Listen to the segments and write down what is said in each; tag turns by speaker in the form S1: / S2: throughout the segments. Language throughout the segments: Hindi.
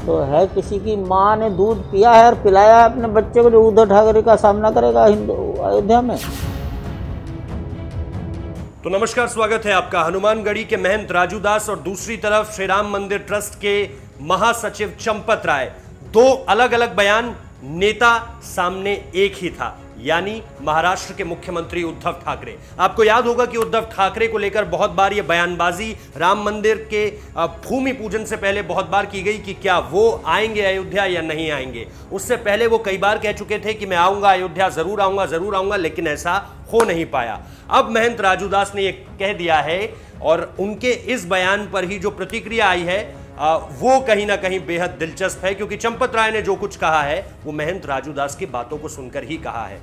S1: तो है किसी की माँ ने दूध पिया है और पिलाया है अपने बच्चे को जो उद्धव ठाकरे का सामना करेगा अयोध्या में।
S2: तो नमस्कार, स्वागत है आपका हनुमानगढ़ी के महंत राजू दास और दूसरी तरफ श्री राम मंदिर ट्रस्ट के महासचिव चंपत राय। दो अलग अलग बयान, नेता सामने एक ही था, यानी महाराष्ट्र के मुख्यमंत्री उद्धव ठाकरे। आपको याद होगा कि उद्धव ठाकरे को लेकर बहुत बार यह बयानबाजी राम मंदिर के भूमि पूजन से पहले बहुत बार की गई कि क्या वो आएंगे अयोध्या या नहीं आएंगे। उससे पहले वो कई बार कह चुके थे कि मैं आऊंगा अयोध्या, जरूर आऊंगा, लेकिन ऐसा हो नहीं पाया। अब महंत राजू दास ने यह कह दिया है और उनके इस बयान पर ही जो प्रतिक्रिया आई है वो कहीं ना कहीं बेहद दिलचस्प है, क्योंकि चंपत राय ने जो कुछ कहा है वो महंत राजू दास की बातों को सुनकर ही कहा है।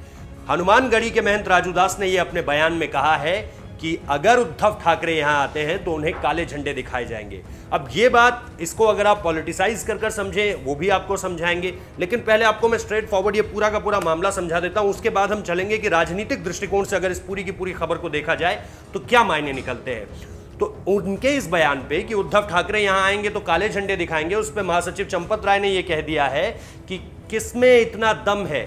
S2: हनुमानगढ़ी के महंत राजू दास ने यह अपने बयान में कहा है कि अगर उद्धव ठाकरे यहां आते हैं तो उन्हें काले झंडे दिखाए जाएंगे। अब ये बात, इसको अगर आप पॉलिटिसाइज कर समझें वो भी आपको समझाएंगे, लेकिन पहले आपको मैं स्ट्रेट फॉरवर्ड ये पूरा का पूरा मामला समझा देता हूं। उसके बाद हम चलेंगे कि राजनीतिक दृष्टिकोण से अगर इस पूरी की पूरी खबर को देखा जाए तो क्या मायने निकलते हैं। तो उनके इस बयान पे कि उद्धव ठाकरे यहां आएंगे तो काले झंडे दिखाएंगे, उस पे महासचिव चंपत राय ने यह कह दिया है कि किसमें इतना दम है,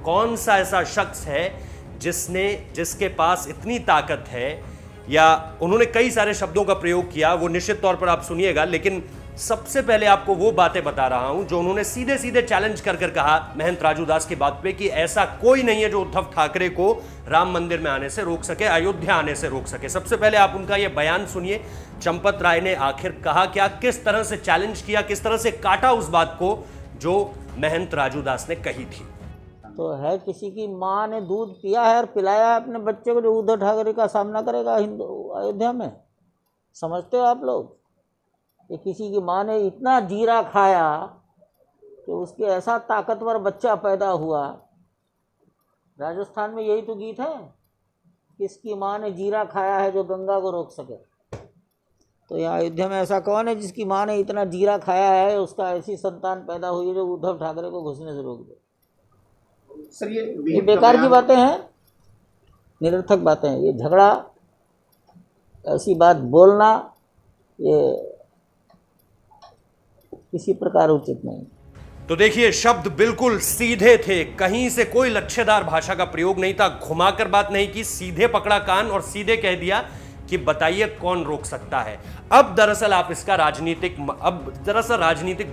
S2: कौन सा ऐसा शख्स है जिसके पास इतनी ताकत है, या उन्होंने कई सारे शब्दों का प्रयोग किया, वो निश्चित तौर पर आप सुनिएगा। लेकिन सबसे पहले आपको वो बातें बता रहा हूं जो उन्होंने सीधे सीधे चैलेंज कर कहा महंत राजू दास की बात पे कि ऐसा कोई नहीं है जो उद्धव ठाकरे को राम मंदिर में आने से रोक सके, अयोध्या आने से रोक सके। सबसे पहले आप उनका ये बयान सुनिए। चंपत राय ने आखिर कहा क्या, किस तरह से चैलेंज किया, किस तरह से काटा उस बात को जो महंत राजू दास ने कही थी।
S1: तो है किसी की माँ ने दूध पिया है और पिलाया है अपने बच्चे को जो उद्धव ठाकरे का सामना करेगा अयोध्या में। समझते हो आप लोग कि किसी की माँ ने इतना जीरा खाया कि उसके ऐसा ताकतवर बच्चा पैदा हुआ। राजस्थान में यही तो गीत है, किसकी माँ ने जीरा खाया है जो गंगा को रोक सके। तो यहाँ अयोध्या में ऐसा कौन है जिसकी माँ ने इतना जीरा खाया है, उसका ऐसी संतान पैदा हुई है जो उद्धव ठाकरे को घुसने से रोक दे।
S3: सर
S1: ये बेकार की बातें हैं, निरर्थक बातें हैं। ये झगड़ा, ऐसी बात बोलना, ये किसी प्रकार उचित नहीं।
S2: तो देखिए, शब्द बिल्कुल सीधे थे, कहीं से कोई लच्छेदार भाषा का प्रयोग नहीं था, घुमाकर बात नहीं की, सीधे पकड़ा कान और सीधे कह दिया कि बताइए कौन रोक सकता है। अब दरअसल आप इसका राजनीतिक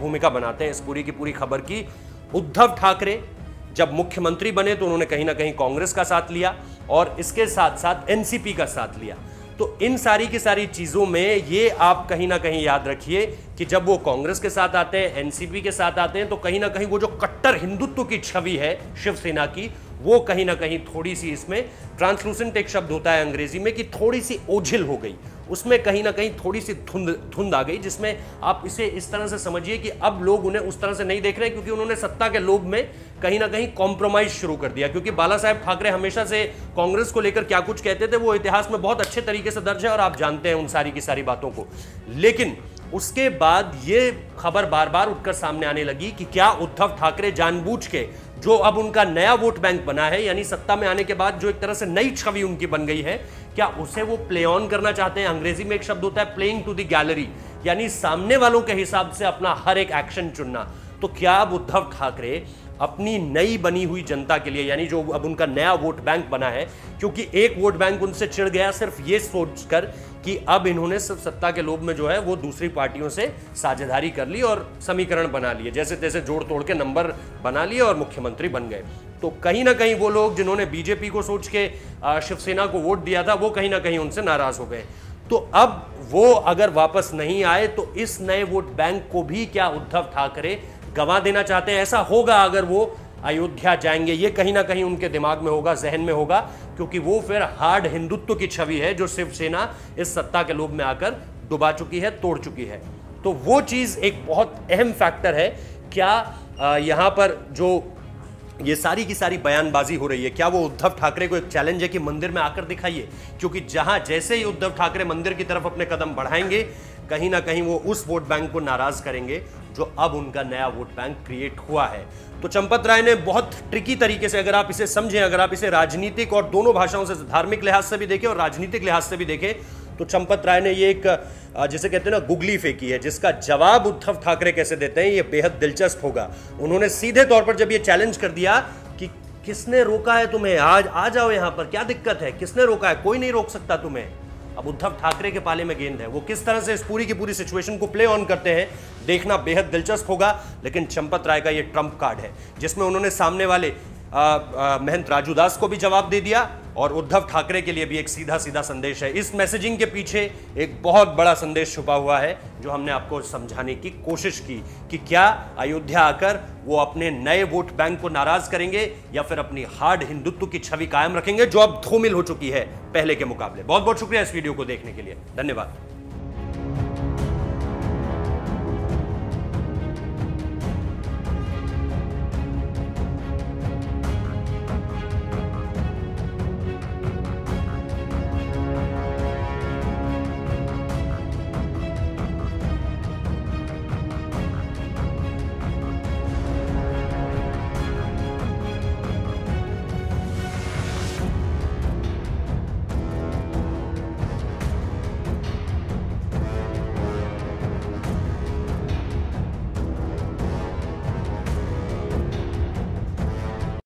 S2: भूमिका बनाते हैं इस पूरी की पूरी खबर की। उद्धव ठाकरे जब मुख्यमंत्री बने तो उन्होंने कहीं ना कहीं कांग्रेस का साथ लिया और इसके साथ साथ एनसीपी का साथ लिया। तो इन सारी की सारी चीजों में ये आप कहीं ना कहीं याद रखिए कि जब वो कांग्रेस के साथ आते हैं, एनसीपी के साथ आते हैं, तो कहीं ना कहीं वो जो कट्टर हिंदुत्व की छवि है शिवसेना की, वो कहीं ना कहीं थोड़ी सी, इसमें ट्रांसलूसेंट एक शब्द होता है अंग्रेजी में, कि थोड़ी सी ओझिल हो गई, उसमें कहीं ना कहीं थोड़ी सी धुंध आ गई, जिसमें आप इसे इस तरह से समझिए कि अब लोग उन्हें उस तरह से नहीं देख रहे, क्योंकि उन्होंने सत्ता के लोभ में कहीं ना कहीं कॉम्प्रोमाइज शुरू कर दिया। क्योंकि बाला साहेब ठाकरे हमेशा से कांग्रेस को लेकर क्या कुछ कहते थे वो इतिहास में बहुत अच्छे तरीके से दर्ज है और आप जानते हैं उन सारी की सारी बातों को। लेकिन उसके बाद ये खबर बार बार उठकर सामने आने लगी कि क्या उद्धव ठाकरे जानबूझ के, जो अब उनका नया वोट बैंक बना है, यानी सत्ता में आने के बाद जो एक तरह से नई छवि उनकी बन गई है, क्या उसे वो प्ले ऑन करना चाहते हैं। अंग्रेजी में एक शब्द होता है प्लेइंग टू द गैलरी, यानी सामने वालों के हिसाब से अपना हर एक एक्शन चुनना। तो क्या अब उद्धव ठाकरे अपनी नई बनी हुई जनता के लिए, यानी जो अब उनका नया वोट बैंक बना है, क्योंकि एक वोट बैंक उनसे चिढ़ गया सिर्फ ये सोचकर कि अब इन्होंने सिर्फ सत्ता के लोभ में जो है वो दूसरी पार्टियों से साझेदारी कर ली और समीकरण बना लिए, जैसे तैसे जोड़ तोड़ के नंबर बना लिए और मुख्यमंत्री बन गए। तो कहीं ना कहीं वो लोग जिन्होंने बीजेपी को सोच के शिवसेना को वोट दिया था, वो कहीं ना कहीं उनसे नाराज हो गए। तो अब वो अगर वापस नहीं आए तो इस नए वोट बैंक को भी क्या उद्धव ठाकरे गंवा देना चाहते हैं। ऐसा होगा अगर वो अयोध्या जाएंगे, ये कहीं ना कहीं उनके दिमाग में होगा, जहन में होगा, क्योंकि वो फिर हार्ड हिंदुत्व की छवि है जो शिवसेना इस सत्ता के लोभ में आकर डुबा चुकी है, तोड़ चुकी है। तो वो चीज एक बहुत अहम फैक्टर है। क्या यहां पर जो ये सारी की सारी बयानबाजी हो रही है, क्या वो उद्धव ठाकरे को एक चैलेंज है कि मंदिर में आकर दिखाइए? क्योंकि जहां जैसे ही उद्धव ठाकरे मंदिर की तरफ अपने कदम बढ़ाएंगे, कहीं ना कहीं वो उस वोट बैंक को नाराज करेंगे जो अब उनका नया वोट बैंक क्रिएट हुआ है। तो चंपत राय ने बहुत ट्रिकी तरीके से, अगर आप इसे समझें, अगर आप इसे राजनीतिक और दोनों भाषाओं से, धार्मिक लिहाज से भी देखें और राजनीतिक लिहाज से भी देखें, तो चंपत राय ने ये एक जिसे कहते हैं ना गुगली फेंकी है, जिसका जवाब उद्धव ठाकरे कैसे देते हैं ये बेहद दिलचस्प होगा। उन्होंने सीधे तौर पर जब ये चैलेंज कर दिया कि किसने रोका है तुम्हें, आज आ जाओ यहां पर, क्या दिक्कत है, किसने रोका है, कोई नहीं रोक सकता तुम्हें। अब उद्धव ठाकरे के पाले में गेंद है, वो किस तरह से इस पूरी की पूरी सिचुएशन को प्ले ऑन करते हैं देखना बेहद दिलचस्प होगा। लेकिन चंपत राय का ये ट्रम्प कार्ड है जिसमें उन्होंने सामने वाले महंत राजू दास को भी जवाब दे दिया और उद्धव ठाकरे के लिए भी एक सीधा सीधा संदेश है। इस मैसेजिंग के पीछे एक बहुत बड़ा संदेश छुपा हुआ है जो हमने आपको समझाने की कोशिश की कि क्या अयोध्या आकर वो अपने नए वोट बैंक को नाराज करेंगे या फिर अपनी हार्ड हिंदुत्व की छवि कायम रखेंगे जो अब धूमिल हो चुकी है पहले के मुकाबले। बहुत बहुत शुक्रिया इस वीडियो को देखने के लिए, धन्यवाद।